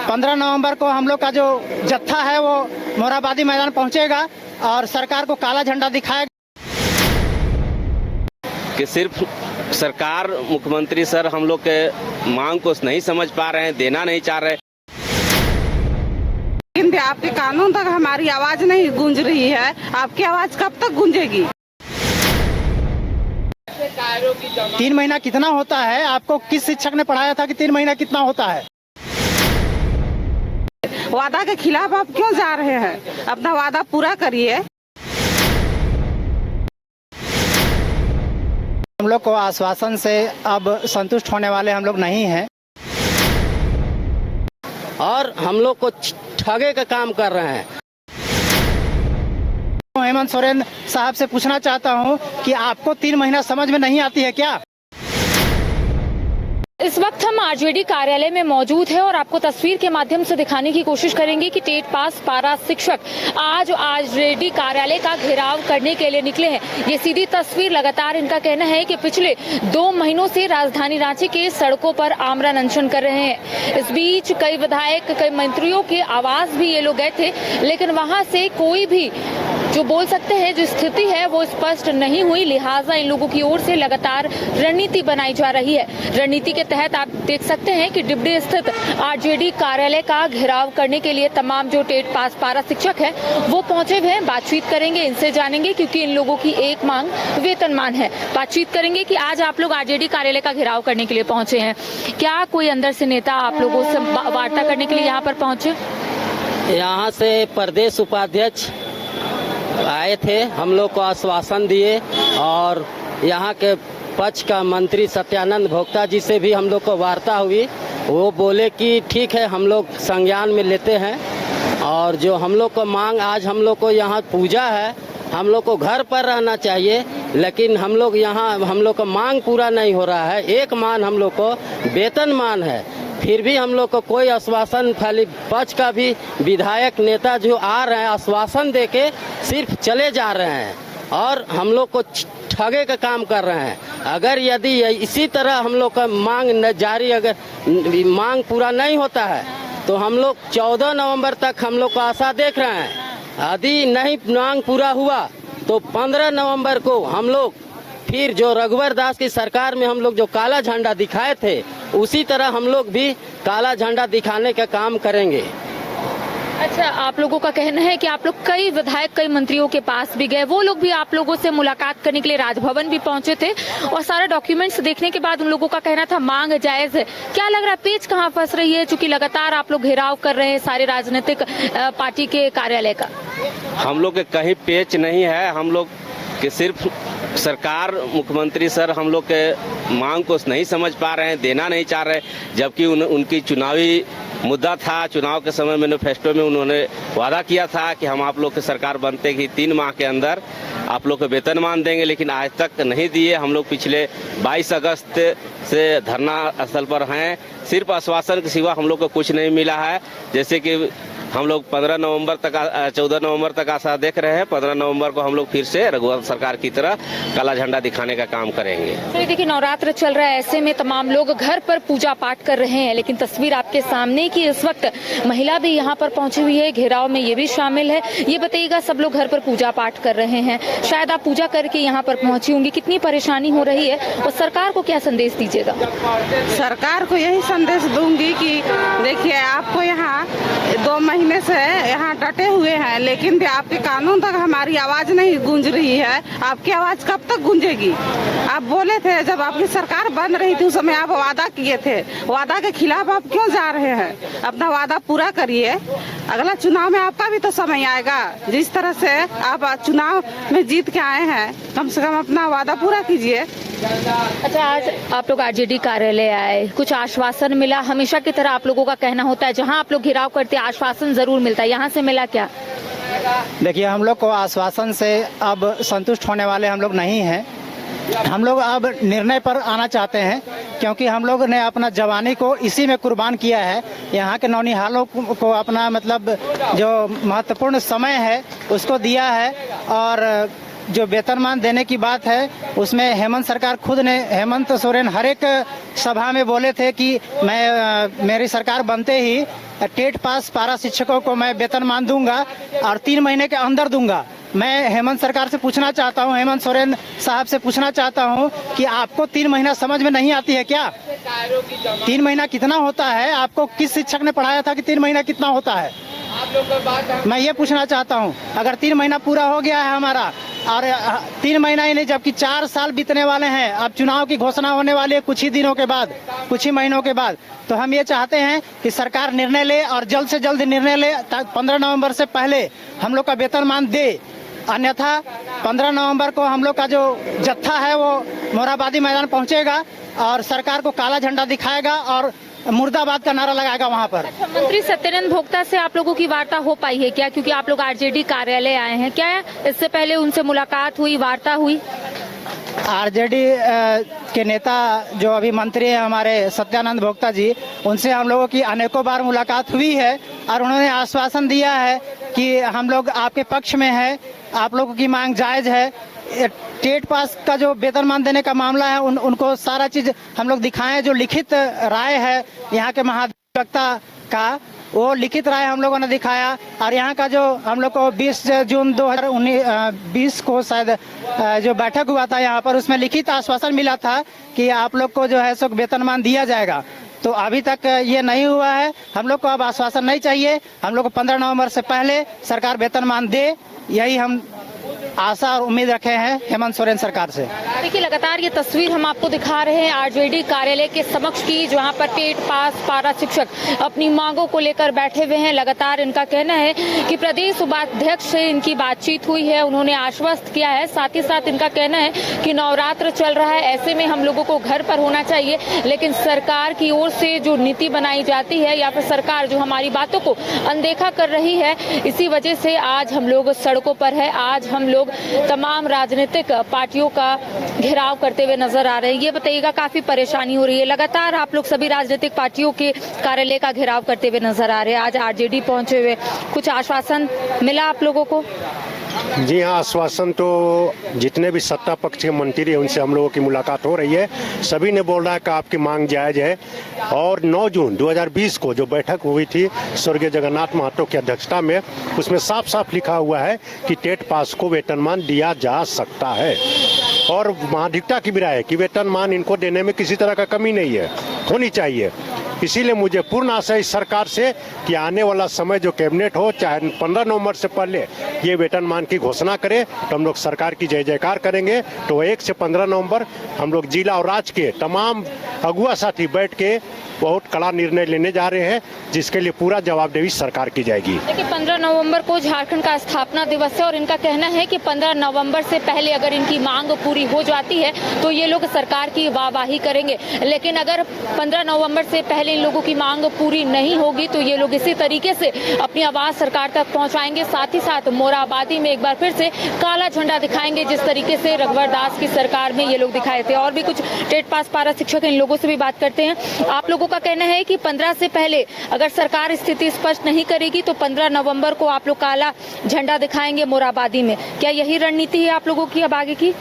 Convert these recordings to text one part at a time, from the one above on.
15 नवंबर को हम लोग का जो जत्था है वो मोरहाबादी मैदान पहुंचेगा और सरकार को काला झंडा दिखाएगा कि सिर्फ सरकार मुख्यमंत्री सर हम लोग के मांग को नहीं समझ पा रहे हैं, देना नहीं चाह रहे। लेकिन आपके कानून तक हमारी आवाज नहीं गूंज रही है, आपकी आवाज कब तक गूंजेगी? 3 महीना कितना होता है? आपको किस शिक्षक ने पढ़ाया था कि 3 महीना कितना होता है? वादा के खिलाफ आप क्यों जा रहे हैं? अपना वादा पूरा करिए। हम लोग को आश्वासन से अब संतुष्ट होने वाले हम लोग नहीं हैं और हम लोग को ठगे का काम कर रहे हैं। हेमंत सोरेन साहब से पूछना चाहता हूं कि आपको 3 महीना समझ में नहीं आती है क्या? इस वक्त हम आरजेडी कार्यालय में मौजूद हैं और आपको तस्वीर के माध्यम से दिखाने की कोशिश करेंगे कि टेट पास पारा शिक्षक आज आरजेडी कार्यालय का घेराव करने के लिए निकले हैं। ये सीधी तस्वीर लगातार इनका कहना है कि पिछले 2 महीनों से राजधानी रांची के सड़कों पर आमरण अनशन कर रहे हैं। इस बीच कई विधायक, कई मंत्रियों के आवास भी ये लोग गए थे, लेकिन वहां से कोई भी जो बोल सकते हैं जो स्थिति है वो स्पष्ट नहीं हुई। लिहाजा इन लोगों की ओर से लगातार रणनीति बनाई जा रही है। रणनीति के तहत आप देख सकते हैं कि डिबडी स्थित आरजेडी कार्यालय का घेराव करने के लिए तमाम जो टेट पास पारा शिक्षक हैं वो पहुंचे हुए हैं। बातचीत करेंगे, इनसे जानेंगे, क्योंकि इन लोगों की एक मांग वेतनमान है। बातचीत करेंगे कि आज आप लोग आरजेडी कार्यालय का घेराव करने के लिए पहुंचे हैं, क्या कोई अंदर से नेता आप लोगों से वार्ता करने के लिए यहाँ पर पहुंचे? यहाँ से प्रदेश उपाध्यक्ष आए थे, हम लोग को आश्वासन दिए और यहाँ के पक्ष का मंत्री सत्यानंद भोक्ता जी से भी हम लोग को वार्ता हुई। वो बोले कि ठीक है, हम लोग संज्ञान में लेते हैं और जो हम लोग को मांग, आज हम लोग को यहाँ पूजा है, हम लोग को घर पर रहना चाहिए, लेकिन हम लोग यहाँ हम लोग का मांग पूरा नहीं हो रहा है। एक मान हम लोग को वेतनमान है, फिर भी हम लोग को कोई आश्वासन, खाली पक्ष का भी विधायक नेता जो आ रहे हैं आश्वासन देके सिर्फ चले जा रहे हैं और हम लोग को ठगे का काम कर रहे हैं। अगर यदि इसी तरह हम लोग का मांग न जारी, अगर मांग पूरा नहीं होता है तो हम लोग 14 नवंबर तक हम लोग को आशा देख रहे हैं। यदि नहीं मांग पूरा हुआ तो 15 नवंबर को हम लोग फिर जो रघुवर दास की सरकार में हम लोग जो काला झंडा दिखाए थे उसी तरह हम लोग भी काला झंडा दिखाने का काम करेंगे। अच्छा, आप लोगों का कहना है कि आप लोग कई विधायक, कई मंत्रियों के पास भी गए, वो लोग भी आप लोगों से मुलाकात करने के लिए राजभवन भी पहुंचे थे और सारे डॉक्यूमेंट्स देखने के बाद उन लोगों का कहना था मांग जायज है। क्या लग रहा है पेच कहां फंस रही है, चूंकि लगातार आप लोग घेराव कर रहे हैं सारे राजनीतिक पार्टी के कार्यालय का? हम लोग के कहीं पेच नहीं है, हम लोग के सिर्फ सरकार मुख्यमंत्री सर हम लोग के मांग को नहीं समझ पा रहे हैं, देना नहीं चाह रहे, जबकि उनकी चुनावी मुद्दा था। चुनाव के समय मैनिफेस्टो में उन्होंने वादा किया था कि हम आप लोग की सरकार बनते ही 3 माह के अंदर आप लोग को वेतनमान देंगे, लेकिन आज तक नहीं दिए। हम लोग पिछले 22 अगस्त से धरना स्थल पर हैं, सिर्फ आश्वासन के सिवा हम लोग को कुछ नहीं मिला है। जैसे कि हम लोग 14 नवंबर तक आशा देख रहे हैं। 15 नवंबर को हम लोग फिर से रघुवर सरकार की तरह काला झंडा दिखाने का काम करेंगे। तो देखिए, नवरात्र चल रहा है, ऐसे में तमाम लोग घर पर पूजा पाठ कर रहे हैं, लेकिन तस्वीर आपके सामने की इस वक्त महिला भी यहाँ पर पहुंची हुई है, घेराव में ये भी शामिल है। ये बताइएगा, सब लोग घर पर पूजा पाठ कर रहे हैं, शायद आप पूजा करके यहाँ पर पहुंची होंगी, कितनी परेशानी हो रही है और सरकार को क्या संदेश दीजिएगा? सरकार को यही संदेश दूंगी कि देखिए, आपको यहाँ 2 महीने से यहाँ डटे हुए हैं, लेकिन भी आपके कानून तक हमारी आवाज नहीं गूंज रही है। आपकी आवाज कब तक गूंजेगी? आप बोले थे जब आपकी सरकार बन रही थी उस समय आप वादा किए थे, वादा के खिलाफ आप क्यों जा रहे हैं? अपना वादा पूरा करिए। अगला चुनाव में आपका भी तो समय आएगा। जिस तरह से आप चुनाव में जीत के आए हैं, कम से कम अपना वादा पूरा कीजिए। अच्छा, आज आप लोग आरजेडी कार्यालय आए, कुछ आश्वासन मिला? हमेशा की तरह आप लोगों का कहना होता है जहां आप लोग घेराव करते हैं आश्वासन जरूर मिलता है, यहाँ से मिला क्या? देखिए, हम लोग को आश्वासन से अब संतुष्ट होने वाले हम लोग नहीं हैं। हम लोग अब निर्णय पर आना चाहते हैं, क्योंकि हम लोग ने अपना जवानी को इसी में कुर्बान किया है। यहाँ के नौनिहालों को अपना मतलब जो महत्वपूर्ण समय है उसको दिया है और जो वेतनमान देने की बात है उसमें हेमंत सरकार खुद ने, हेमंत सोरेन हर एक सभा में बोले थे कि मेरी सरकार बनते ही टेट पास पारा शिक्षकों को मैं वेतनमान दूंगा और 3 महीने के अंदर दूंगा। मैं हेमंत सरकार से पूछना चाहता हूं, हेमंत सोरेन साहब से पूछना चाहता हूं कि आपको 3 महीना समझ में नहीं आती है क्या? 3 महीना कितना होता है? आपको किस शिक्षक ने पढ़ाया था कि 3 महीना कितना होता है? मैं ये पूछना चाहता हूं। अगर 3 महीना पूरा हो गया है हमारा और 3 महीना ही नहीं जबकि 4 साल बीतने वाले हैं, अब चुनाव की घोषणा होने वाली है कुछ ही दिनों के बाद, कुछ ही महीनों के बाद, तो हम ये चाहते हैं कि सरकार निर्णय ले और जल्द से जल्द निर्णय ले, 15 नवंबर से पहले हम लोग का वेतनमान दे। अन्यथा 15 नवंबर को हम लोग का जो जत्था है वो मोरहाबादी मैदान पहुंचेगा और सरकार को काला झंडा दिखाएगा और मुर्दाबाद का नारा लगाएगा वहां पर। मंत्री सत्यानंद भोक्ता से आप लोगों की वार्ता हो पाई है क्या? क्योंकि आप लोग आरजेडी कार्यालय आए हैं, क्या इससे पहले उनसे मुलाकात हुई, वार्ता हुई? आरजेडी के नेता जो अभी मंत्री हैं हमारे सत्यानंद भोक्ता जी, उनसे हम लोगों की अनेकों बार मुलाकात हुई है और उन्होंने आश्वासन दिया है कि हम लोग आपके पक्ष में है, आप लोगों की मांग जायज है। टेट पास का जो वेतनमान देने का मामला है उनको सारा चीज हम लोग दिखाएं। जो लिखित राय है यहाँ के महाधिवक्ता का, वो लिखित राय हम लोगों ने दिखाया और यहाँ का जो हम लोग को 20 जून 2020 को शायद जो बैठक हुआ था यहाँ पर, उसमें लिखित आश्वासन मिला था कि आप लोग को जो है सो वेतनमान दिया जाएगा। तो अभी तक ये नहीं हुआ है। हम लोग को अब आश्वासन नहीं चाहिए, हम लोग को 15 नवंबर से पहले सरकार वेतनमान दे, यही हम आशा और उम्मीद रखे हैं हेमंत सोरेन सरकार से। देखिए, लगातार ये तस्वीर हम आपको दिखा रहे हैं आरजेडी कार्यालय के समक्ष की, जहां पर टेट पास पारा शिक्षक अपनी मांगों को लेकर बैठे हुए हैं। लगातार इनका कहना है कि प्रदेश उपाध्यक्ष से इनकी बातचीत हुई है, उन्होंने आश्वस्त किया है। साथ ही साथ इनका कहना है कि नवरात्र चल रहा है, ऐसे में हम लोगों को घर पर होना चाहिए, लेकिन सरकार की ओर से जो नीति बनाई जाती है या फिर सरकार जो हमारी बातों को अनदेखा कर रही है, इसी वजह से आज हम लोग सड़कों पर है। आज हम लोग तमाम राजनीतिक पार्टियों का घेराव करते हुए नजर आ रहे हैं। ये बताइएगा, काफी परेशानी हो रही है? लगातार आप लोग सभी राजनीतिक पार्टियों के कार्यालय का घेराव करते हुए नजर आ रहे हैं। आज आरजेडी पहुंचे हुए, कुछ आश्वासन मिला आप लोगों को? जी हाँ, आश्वासन तो जितने भी सत्ता पक्ष के मंत्री हैं उनसे हम लोगों की मुलाकात हो रही है। सभी ने बोल रहा है कि आपकी मांग जायज है और 9 जून 2020 को जो बैठक हुई थी स्वर्गीय जगन्नाथ महतो की अध्यक्षता में, उसमें साफ साफ लिखा हुआ है कि टेट पास को वेतनमान दिया जा सकता है और महाधिवक्ता की भी राय है कि वेतनमान इनको देने में किसी तरह का कमी नहीं है, होनी चाहिए। इसीलिए मुझे पूर्ण आशा है इस सरकार से कि आने वाला समय जो कैबिनेट हो, चाहे 15 नवंबर से पहले ये वेतनमान की घोषणा करे तो हम लोग सरकार की जय जयकार करेंगे। तो 1 से 15 नवंबर हम लोग जिला और राज्य के तमाम अगुआ साथी बैठ के बहुत कड़ा निर्णय लेने जा रहे हैं, जिसके लिए पूरा जवाबदेही सरकार की जाएगी। देखिए, 15 नवंबर को झारखंड का स्थापना दिवस है और इनका कहना है कि 15 नवंबर से पहले अगर इनकी मांग पूरी हो जाती है तो ये लोग सरकार की वाहवाही करेंगे, लेकिन अगर 15 नवंबर से पहले इन लोगों की मांग पूरी नहीं होगी तो ये लोग इसी तरीके से अपनी आवाज सरकार तक पहुंचाएंगे। साथ ही साथ मोरहाबादी में एक बार फिर से काला झंडा दिखाएंगे, जिस तरीके से रघुवर दास की सरकार में ये लोग दिखाए थे। और भी कुछ टेट पास पारा शिक्षक, इन लोगों से भी बात करते हैं। आप लोगों का कहना है कि 15 से पहले अगर सरकार स्थिति स्पष्ट नहीं करेगी तो 15 नवंबर को आप लोग काला झंडा दिखाएंगे मोरहाबादी में। क्या यही रणनीति है आप लोगों की अब आगे की?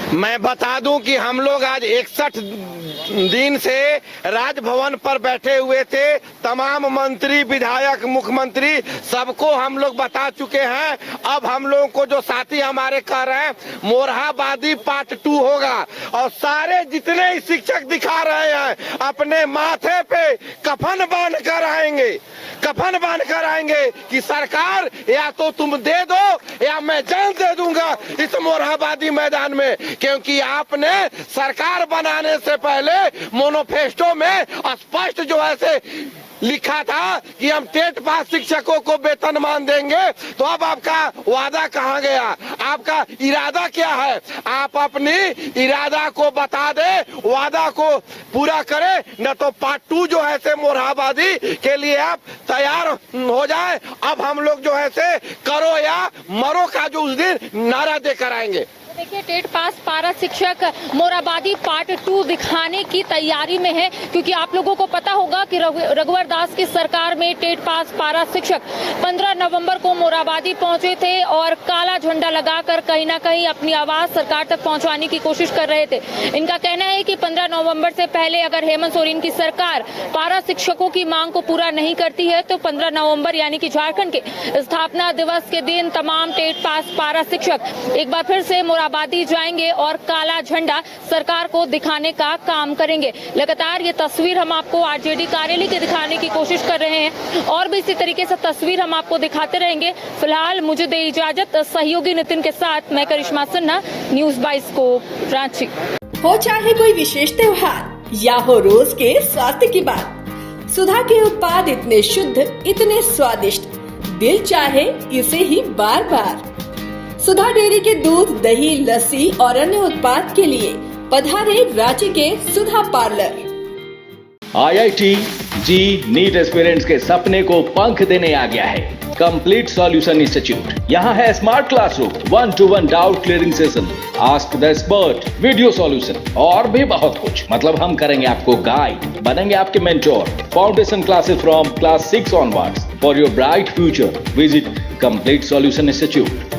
मैं बता दूं कि हम लोग आज 61 दिन से राजभवन पर बैठे हुए थे। तमाम मंत्री, विधायक, मुख्यमंत्री सबको हम लोग बता चुके हैं। अब हम लोगों को जो साथी हमारे कह रहे हैं मोरहाबादी पार्ट 2 होगा और सारे जितने शिक्षक दिखा रहे हैं अपने माथे पे कफन बांध कर आएंगे, कफन बांध कर आएंगे कि सरकार या तो तुम दे दो या मैं जान दे दूंगा इस मोरहाबादी मैदान में, क्योंकि आपने सरकार बनाने से पहले मैनिफेस्टो में स्पष्ट जो है लिखा था कि हम टेट पास शिक्षकों को वेतनमान देंगे। तो अब आपका वादा कहाँ गया? आपका इरादा क्या है? आप अपनी इरादा को बता दे, वादा को पूरा करें, न तो पार्ट 2 जो है से मोरहाबादी के लिए आप तैयार हो जाए। अब हम लोग जो है से करो या मरो का जो उस दिन नारा देकर आएंगे। देखिए टेट पास पारा शिक्षक मोराबादी पार्ट 2 दिखाने की तैयारी में है, क्योंकि आप लोगों को पता होगा कि रघुवर दास की सरकार में टेट पास पारा शिक्षक 15 नवंबर को मोराबादी पहुंचे थे और काला झंडा लगाकर कहीं ना कहीं अपनी आवाज सरकार तक पहुंचाने की कोशिश कर रहे थे। इनका कहना है कि 15 नवंबर से पहले अगर हेमंत सोरेन की सरकार पारा शिक्षकों की मांग को पूरा नहीं करती है तो 15 नवंबर यानी कि झारखंड के स्थापना दिवस के दिन तमाम टेट पास पारा शिक्षक एक बार फिर से मोराबादी जाएंगे और काला झंडा सरकार को दिखाने का काम करेंगे। लगातार ये तस्वीर हम आपको आरजेडी कार्यालय की दिखाने की कोशिश कर रहे हैं और भी इसी तरीके से तस्वीर हम आपको दिखाते रहेंगे। फिलहाल मुझे दे इजाजत, सहयोगी नितिन के साथ मैं करिश्मा सिन्हा, न्यूज 22 को रांची। हो चाहे कोई विशेष त्योहार या हो रोज के स्वास्थ्य की बात, सुधा के उत्पाद इतने शुद्ध, इतने स्वादिष्ट, दिल चाहे इसे ही बार बार। सुधा डेयरी के दूध, दही, लस्सी और अन्य उत्पाद के लिए पधारे रांची के सुधा पार्लर। IIT जी नीट एस्पिरेंट्स के सपने को पंख देने आ गया है कंप्लीट सॉल्यूशन इंस्टीट्यूट। यहाँ है smart classroom, 1-to-1 doubt clearing session, ask the expert, video solution और भी बहुत कुछ। मतलब हम करेंगे आपको गाइड, बनेंगे आपके mentor. Foundation classes from class 6 onwards for your bright future. Visit complete solution institute.